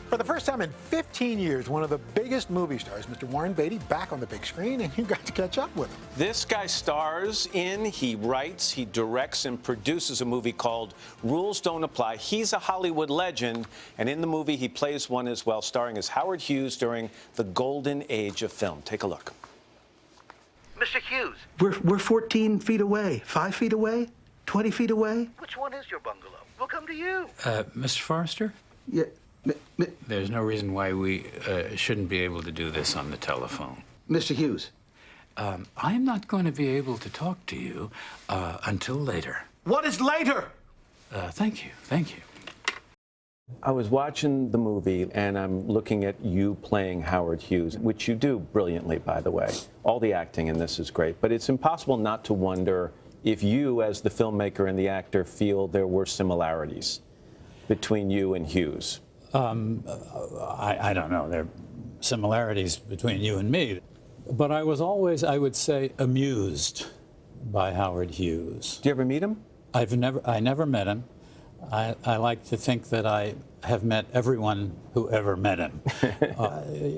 For the first time in 15 years, one of the biggest movie stars, Mr. Warren Beatty, back on the big screen, and you got to catch up with him. This guy stars in, he writes, he directs, and produces a movie called Rules Don't Apply. He's a Hollywood legend, and in the movie, he plays one as well, starring as Howard Hughes during the golden age of film. Take a look. Mr. Hughes. We're 14 feet away, 5 feet away, 20 feet away. Which one is your bungalow? We'll come to you. Mr. Forrester? Yeah. There's no reason why we shouldn't be able to do this on the telephone. Mr. Hughes. I'm not going to be able to talk to you until later. What is later? Thank you. Thank you. I was watching the movie, and I'm looking at you playing Howard Hughes, which you do brilliantly, by the way. All the acting in this is great, but it's impossible not to wonder if you, as the filmmaker and the actor, feel there were similarities between you and Hughes. I don't know. There are similarities between you and me. But I was always, I would say, amused by Howard Hughes. Did you ever meet him? I never met him. I like to think that I have met everyone who ever met him.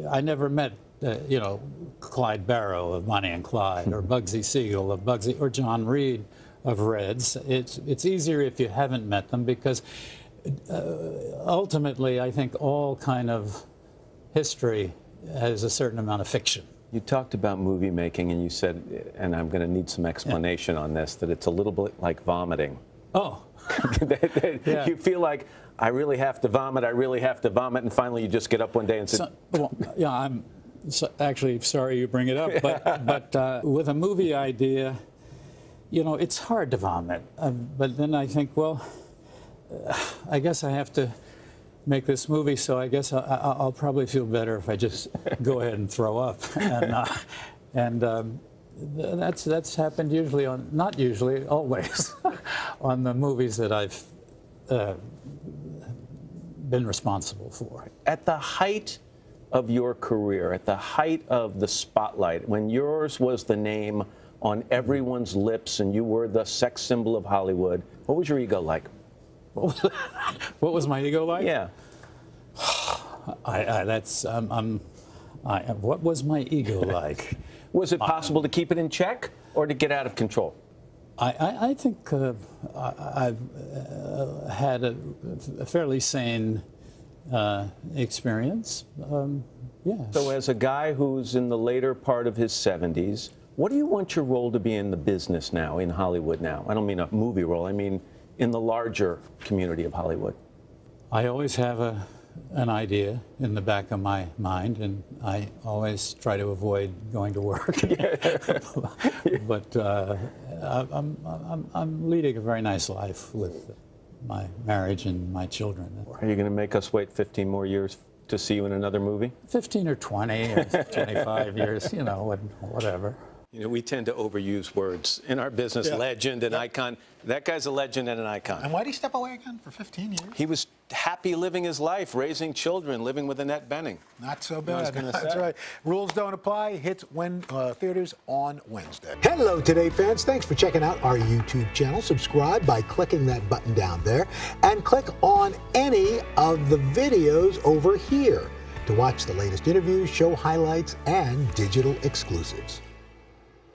I never met, you know, Clyde Barrow of Bonnie and Clyde, or Bugsy Siegel of Bugsy, or John Reed of Reds. It's easier if you haven't met them, because ultimately, I think all kind of history has a certain amount of fiction. You talked about movie making, and you said, and I'm going to need some explanation on this, that it's a little bit like vomiting. Oh. Yeah. You feel like, I really have to vomit, and finally you just get up one day and say... Well, yeah, I'm actually sorry you bring it up, but with a movie idea, you know, it's hard to vomit. But then I think, well, I guess I have to make this movie, so I guess I'll probably feel better if I just go ahead and throw up. That's happened usually on, not usually, always, on the movies that I've been responsible for. At the height of your career, at the height of the spotlight, when yours was the name on everyone's lips and you were the sex symbol of Hollywood, what was your ego like? What was my ego like? Yeah. What was my ego like? Was it possible to keep it in check or to get out of control? I think I've had a fairly sane experience. Yeah. So as a guy who's in the later part of his 70s, what do you want your role to be in the business now, in Hollywood now? I don't mean a movie role, I mean in the larger community of Hollywood. I always have an idea in the back of my mind, and I always try to avoid going to work. But I'm leading a very nice life with my marriage and my children. Are you going to make us wait 15 more years to see you in another movie? 15 or 20 or 25 years, you know, whatever. You know, we tend to overuse words in our business. Yeah. Legend and icon. That guy's a legend and an icon. And why did he step away again for 15 years? He was happy living his life, raising children, living with Annette Bening. Not so bad. That's right. Rules Don't Apply hits theaters on Wednesday. Hello, Today fans. Thanks for checking out our YouTube channel. Subscribe by clicking that button down there, and click on any of the videos over here to watch the latest interviews, show highlights, and digital exclusives.